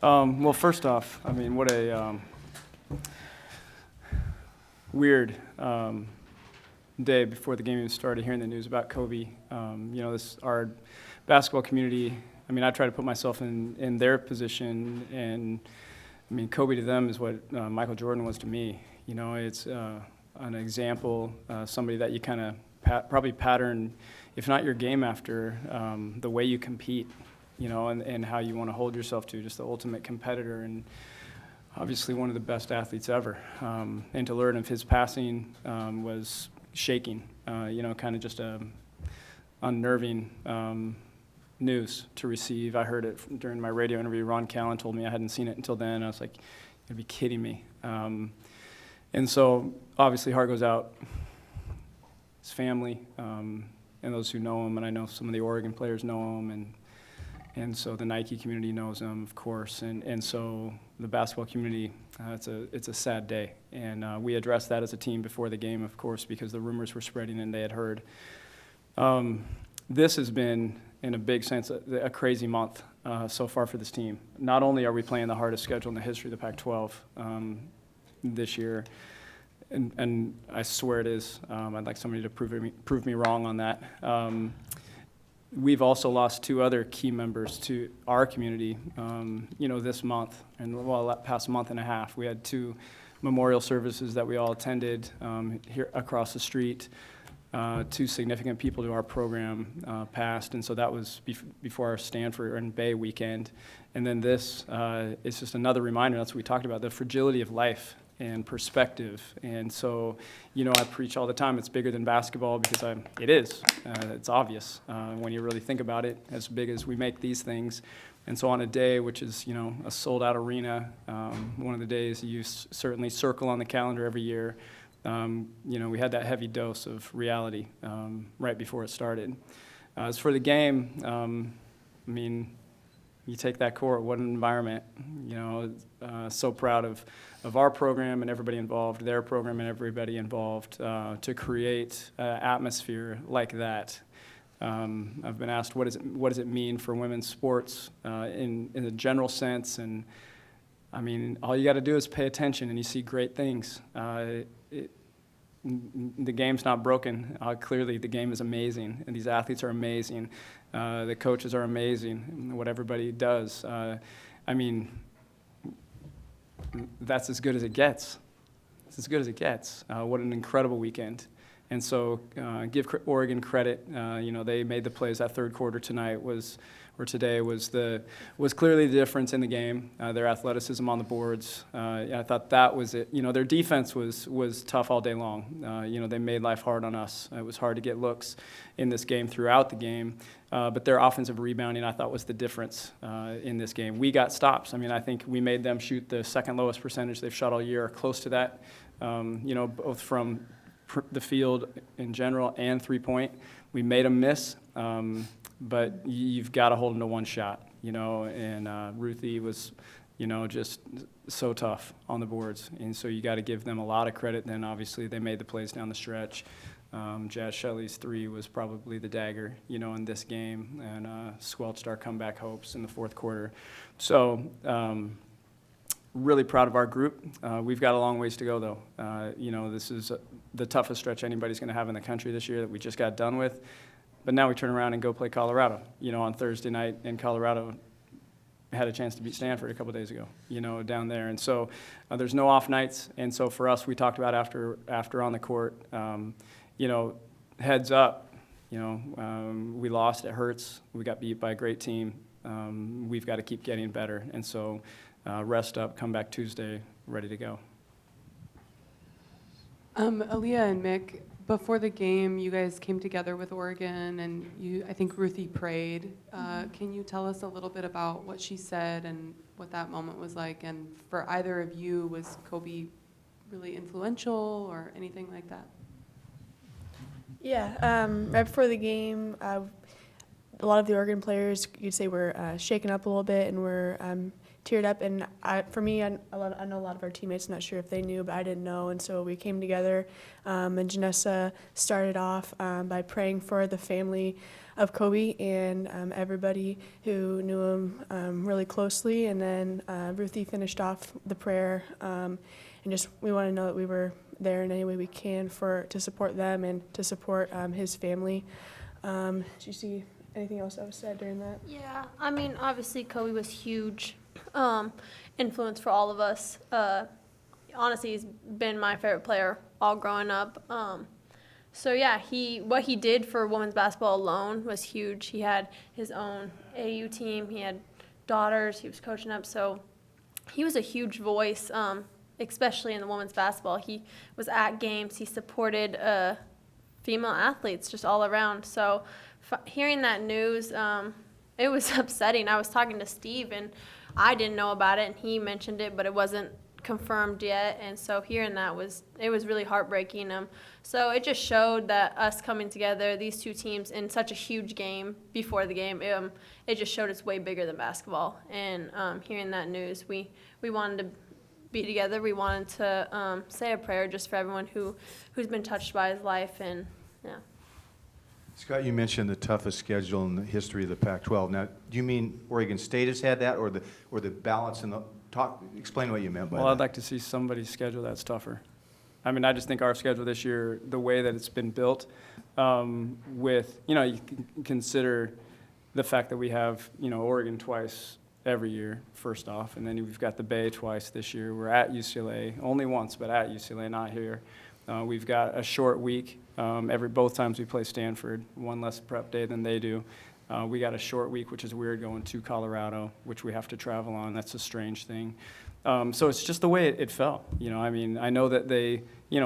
Well, first off, I mean, what a weird day before the game even started, hearing the news about Kobe. Our basketball community, I mean, I try to put myself in their position, and I mean, Kobe to them is what Michael Jordan was to me. You know, it's an example, somebody that you kind of probably pattern, if not your game after, the way you compete, you know, and how you want to hold yourself to, just the ultimate competitor, and obviously one of the best athletes ever. And to learn of his passing was shaking, kind of just a unnerving news to receive. I heard it during my radio interview. Ron Callan told me. I hadn't seen it until then. I was like, you'd be kidding me. And so obviously heart goes out, his family, and those who know him, and I know some of the Oregon players know him, and so the Nike community knows him, of course, and so the basketball community, it's a sad day. And we addressed that as a team before the game, of course, because the rumors were spreading and they had heard. This has been, in a big sense, a crazy month so far for this team. Not only are we playing the hardest schedule in the history of the Pac-12 this year, and I swear it is. I'd like somebody to prove me wrong on that. We've also lost two other key members to our community, this month, and past month and a half. We had two memorial services that we all attended here across the street. Two significant people to our program passed, and so that was before our Stanford and Bay weekend. And then this is just another reminder. That's what we talked about, the fragility of life and perspective. And so, I preach all the time, it's bigger than basketball, because it is. It's obvious when you really think about it, as big as we make these things. And so on a day which is, a sold-out arena, one of the days you certainly circle on the calendar every year, we had that heavy dose of reality right before it started. As for the game, you take that court, what an environment. So proud of our program and everybody involved, their program and everybody involved, to create an atmosphere like that. I've been asked, what does it mean for women's sports in a general sense? And I mean, all you got to do is pay attention, and you see great things. The game's not broken. Clearly, the game is amazing, and these athletes are amazing. The coaches are amazing, what everybody does. That's as good as it gets. It's as good as it gets. What an incredible weekend. And so give Oregon credit. They made the plays. That third quarter today was clearly the difference in the game. Their athleticism on the boards. I thought that was it. Their defense was tough all day long. They made life hard on us. It was hard to get looks in this game throughout the game. But their offensive rebounding, I thought, was the difference in this game. We got stops. I think we made them shoot the second lowest percentage they've shot all year, or close to that. Both from the field in general and three-point. We made them miss. But you've got to hold them to one shot, and Ruthie was, just so tough on the boards. And so you got to give them a lot of credit. Then obviously they made the plays down the stretch. Jazz Shelley's three was probably the dagger, in this game, and squelched our comeback hopes in the fourth quarter. So really proud of our group. We've got a long ways to go, though. This is the toughest stretch anybody's going to have in the country this year that we just got done with. But now we turn around and go play Colorado, on Thursday night, and Colorado had a chance to beat Stanford a couple days ago, down there. And so there's no off nights. And so for us, we talked about after on the court, heads up, we lost, it hurts. We got beat by a great team. We've got to keep getting better. And so rest up, come back Tuesday, ready to go. Aaliyah and Mick, before the game, you guys came together with Oregon, and I think Ruthie prayed. Can you tell us a little bit about what she said and what that moment was like? And for either of you, was Kobe really influential or anything like that? Yeah, right before the game, a lot of the Oregon players, you'd say, were shaken up a little bit and were teared up. And for me, I know a lot of our teammates, not sure if they knew, but I didn't know. And so we came together, and Janessa started off by praying for the family of Kobe and everybody who knew him really closely. And then Ruthie finished off the prayer, and just we want to know that we were there in any way we can to support them and to support his family. Did you see anything else that was said during that? Yeah, I mean, obviously Kobe was huge influence for all of us. Honestly, he's been my favorite player all growing up. So yeah, what he did for women's basketball alone was huge. He had his own AU team. He had daughters. He was coaching up. So he was a huge voice, especially in the women's basketball. He was at games. He supported female athletes just all around. So hearing that news, it was upsetting. I was talking to Steve, and I didn't know about it, and he mentioned it, but it wasn't confirmed yet. And so hearing that was really heartbreaking. So it just showed that us coming together, these two teams, in such a huge game before the game, it just showed it's way bigger than basketball. And hearing that news, we wanted to be together. We wanted to say a prayer just for everyone who's been touched by his life. And yeah. Scott, you mentioned the toughest schedule in the history of the Pac-12. Now, do you mean Oregon State has had that, or the balance in the talk? Explain what you meant by that. Well, I'd like to see somebody's schedule that's tougher. I mean, I just think our schedule this year, the way that it's been built, with, you can consider the fact that we have, Oregon twice every year, first off, and then we've got the Bay twice this year. We're at UCLA, only once, but at UCLA, not here. We've got a short week. Both times we play Stanford, one less prep day than they do. We got a short week, which is weird, going to Colorado, which we have to travel on. That's a strange thing. So it's just the way it fell. I mean, I know that they,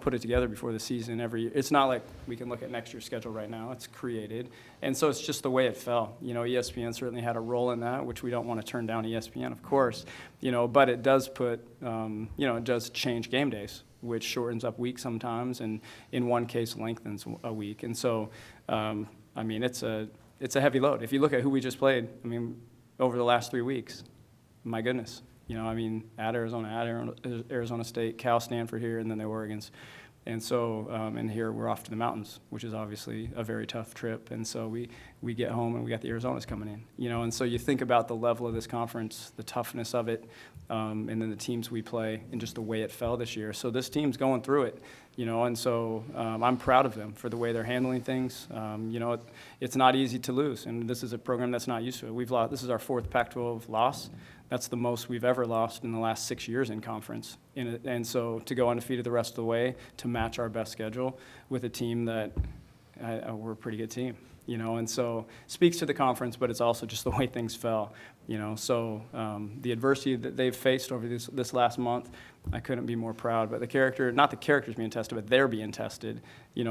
put it together before the season every year. It's not like we can look at next year's schedule right now. It's created. And so it's just the way it fell. ESPN certainly had a role in that, which we don't want to turn down ESPN, of course. But it does put, it does change game days, which shortens up weeks sometimes, and in one case lengthens a week. And so, I mean, it's a heavy load. If you look at who we just played, I mean, over the last 3 weeks, my goodness. At Arizona State, Cal, Stanford here, and then the Oregons. And so, and here we're off to the mountains, which is obviously a very tough trip. And so we get home and we got the Arizonas coming in, and so you think about the level of this conference, the toughness of it, and then the teams we play and just the way it fell this year. So this team's going through it, and so I'm proud of them for the way they're handling things. It's not easy to lose, and this is a program that's not used to it. We've lost, this is our 4th Pac-12 loss. That's the most we've ever lost in the last 6 years in conference. And so to go undefeated the rest of the way, to match our best schedule with a team that we're a pretty good team, and so speaks to the conference, but it's also just the way things fell, So the adversity that they've faced over this last month, I couldn't be more proud. But not the characters being tested, but they're being tested,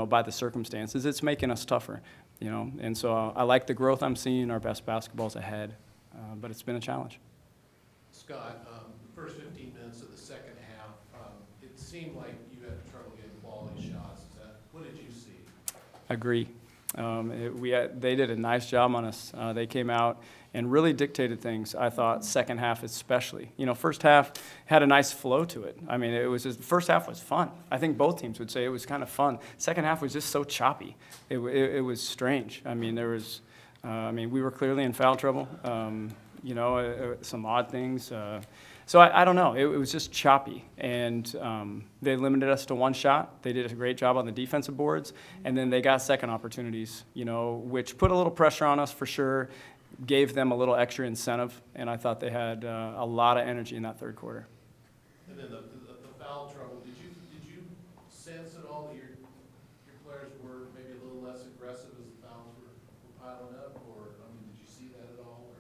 by the circumstances. It's making us tougher, And so I like the growth I'm seeing. Our best basketball's ahead, but it's been a challenge. Scott, the first 15 minutes of the second half, it seemed like you had trouble getting quality shots. What did you see? Agree. They did a nice job on us. They came out and really dictated things, I thought, second half especially. First half had a nice flow to it. I mean, the first half was fun. I think both teams would say it was kind of fun. Second half was just so choppy. It was strange. I mean, we were clearly in foul trouble. Some odd things. So I don't know. It was just choppy. And they limited us to one shot. They did a great job on the defensive boards. And then they got second opportunities, which put a little pressure on us for sure, gave them a little extra incentive. And I thought they had a lot of energy in that third quarter. And then the foul trouble, did you sense at all that your players were maybe a little less aggressive as the fouls were piling up? Or, did you see that at all?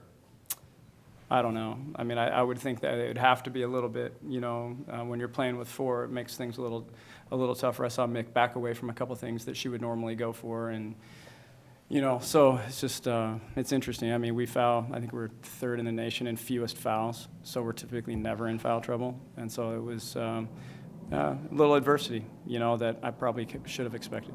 I don't know. I mean, I would think that it would have to be a little bit, when you're playing with 4, it makes things a little tougher. I saw Mick back away from a couple things that she would normally go for, and, so it's just, it's interesting. I mean, we foul, I think we're 3rd in the nation in fewest fouls, so we're typically never in foul trouble, and so it was a little adversity, that I probably should have expected.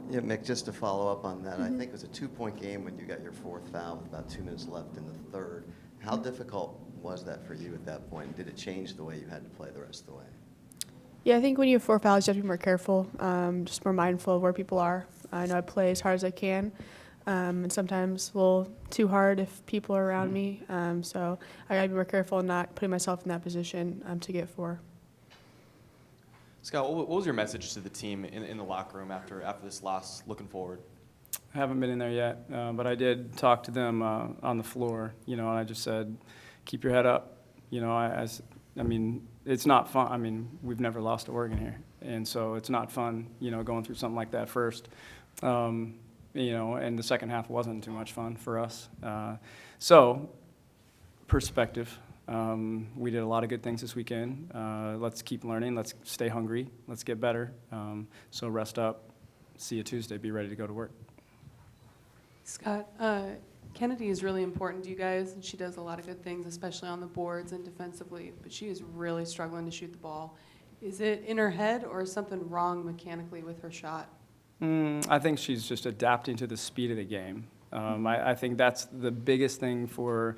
Yeah, Mick, just to follow up on that, I think it was a 2-point game when you got your 4th foul with about 2 minutes left in the third. How difficult was that for you at that point? Did it change the way you had to play the rest of the way? Yeah, I think when you have 4 fouls, you have to be more careful, just more mindful of where people are. I know I play as hard as I can, and sometimes a little too hard if people are around me. So I gotta be more careful and not putting myself in that position to get 4. Scott, what was your message to the team in the locker room after this loss, looking forward? I haven't been in there yet, but I did talk to them on the floor, and I just said, keep your head up. I mean, it's not fun. I mean, we've never lost to Oregon here, and so it's not fun, going through something like that first. And the second half wasn't too much fun for us. So, perspective. We did a lot of good things this weekend. Let's keep learning. Let's stay hungry. Let's get better. So rest up. See you Tuesday. Be ready to go to work. Scott, Kennedy is really important to you guys, and she does a lot of good things, especially on the boards and defensively, but she is really struggling to shoot the ball. Is it in her head or is something wrong mechanically with her shot? I think she's just adapting to the speed of the game. I think that's the biggest thing for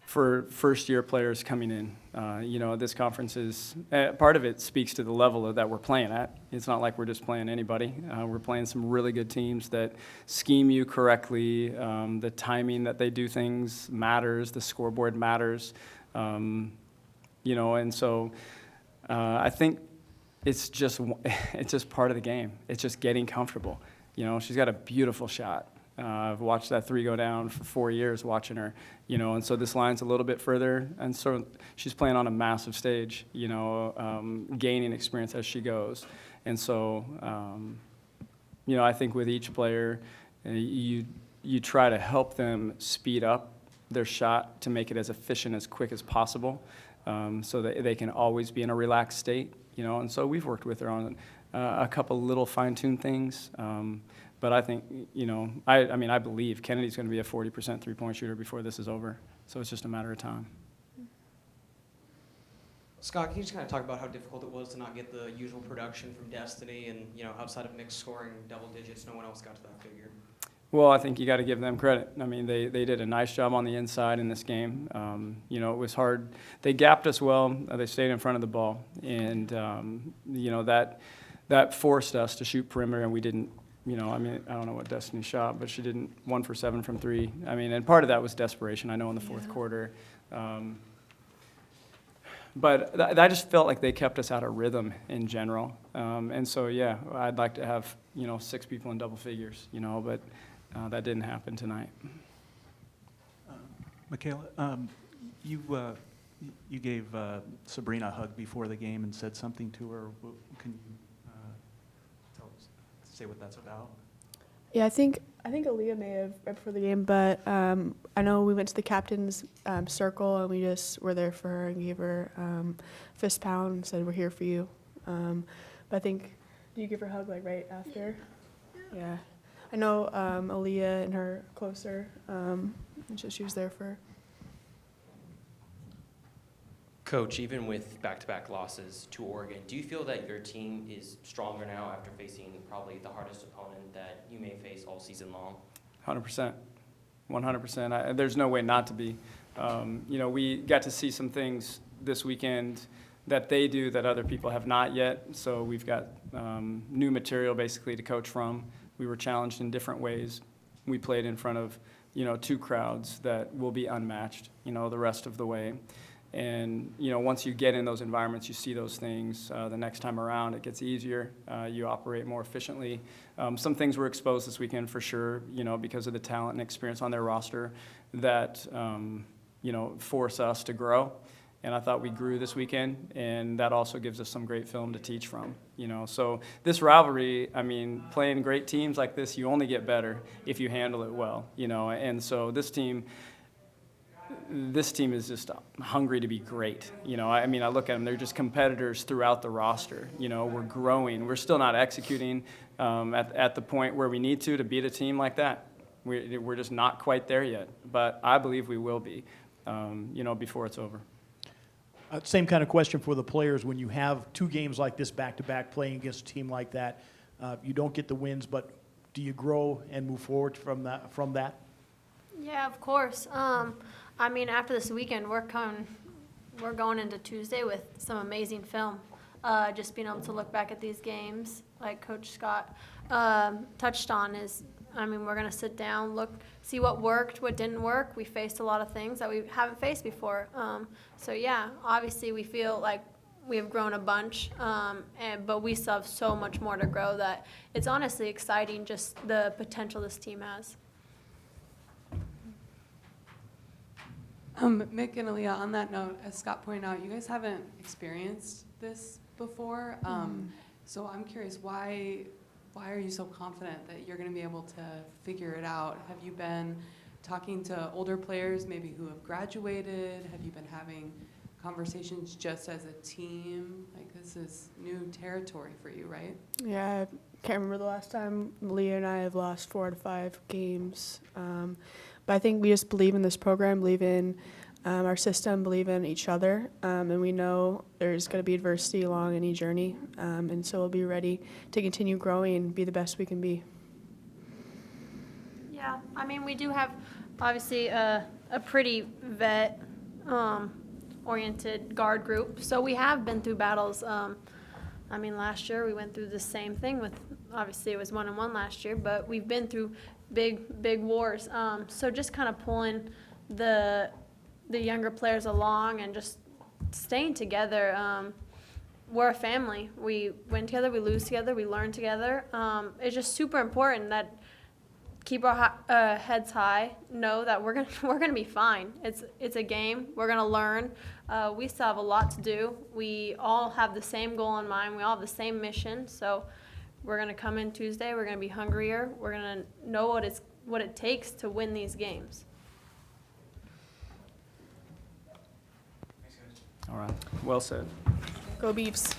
first-year players coming in. This conference is part of it speaks to the level that we're playing at. It's not like we're just playing anybody. We're playing some really good teams that scheme you correctly. The timing that they do things matters. The scoreboard matters. And so I think it's just part of the game. It's just getting comfortable. She's got a beautiful shot. I've watched that 3 go down for 4 years watching her, and so this line's a little bit further, and so she's playing on a massive stage, gaining experience as she goes. And so, I think with each player, you try to help them speed up their shot to make it as efficient, as quick as possible, so that they can always be in a relaxed state, and so we've worked with her on a couple little fine-tuned things. But I think, I believe Kennedy's going to be a 40% three-point shooter before this is over. So it's just a matter of time. Scott, can you just kind of talk about how difficult it was to not get the usual production from Destiny and, outside of Nick scoring double digits, no one else got to that figure? Well, I think you got to give them credit. I mean, they did a nice job on the inside in this game. It was hard. They gapped us well. They stayed in front of the ball. And, that forced us to shoot perimeter, and we didn't. I don't know what Destiny shot, but she didn't 1 for 7 from 3. And part of that was desperation, I know, in the fourth quarter. But I just felt like they kept us out of rhythm in general. And so, yeah, I'd like to have, 6 people in double figures, but that didn't happen tonight. Michaela, you gave Sabrina a hug before the game and said something to her. Can you say what that's about? Yeah, I think Aaliyah may have right before the game, but I know we went to the captain's circle and we just were there for her and gave her fist pound and said, "We're here for you." But I think, do you give her a hug right after? Yeah. I know Aaliyah and her closer, and so she was there for her. Coach, even with back-to-back losses to Oregon, do you feel that your team is stronger now after facing probably the hardest opponent that you may face all season long? 100%. 100%. There's no way not to be. We got to see some things this weekend that they do that other people have not yet. So we've got new material basically to coach from. We were challenged in different ways. We played in front of, 2 crowds that will be unmatched, the rest of the way. And, once you get in those environments, you see those things. The next time around, it gets easier. You operate more efficiently. Some things were exposed this weekend for sure, because of the talent and experience on their roster that, force us to grow. And I thought we grew this weekend, and that also gives us some great film to teach from, So this rivalry, playing great teams like this, you only get better if you handle it well, And so this team is just hungry to be great. I look at them, they're just competitors throughout the roster. We're growing. We're still not executing at the point where we need to beat a team like that. We're just not quite there yet. But I believe we will be, before it's over. Same kind of question for the players. When you have 2 games like this back-to-back playing against a team like that, you don't get the wins, but do you grow and move forward from that? Yeah, of course. After this weekend, we're going into Tuesday with some amazing film. Just being able to look back at these games, like Coach Scott touched on, is I mean, we're going to sit down, look, see what worked, what didn't work. We faced a lot of things that we haven't faced before. So yeah, obviously we feel like we have grown a bunch, but we still have so much more to grow that it's honestly exciting, just the potential this team has. Mick and Aaliyah, on that note, as Scott pointed out, you guys haven't experienced this before. So I'm curious, why are you so confident that you're going to be able to figure it out? Have you been talking to older players, maybe who have graduated? Have you been having conversations just as a team? Like, this is new territory for you, right? Yeah, I can't remember the last time Leah and I have lost 4 out of 5 games. But I think we just believe in this program, believe in our system, believe in each other, and we know there's going to be adversity along any journey, and so we'll be ready to continue growing and be the best we can be. Yeah, I mean, we do have obviously a pretty vet oriented guard group, so we have been through battles. I mean, last year we went through the same thing with, obviously it was 1-1 last year, but we've been through big wars. So just kind of pulling the younger players along and just staying together. We're a family. We win together, we lose together, we learn together. It's just super important that keep our heads high, know that we're gonna be fine. It's a game. We're gonna learn. We still have a lot to do. We all have the same goal in mind. We all have the same mission. So we're gonna come in Tuesday. We're gonna be hungrier. We're gonna know what it takes to win these games. All right, well said. Go Beavs.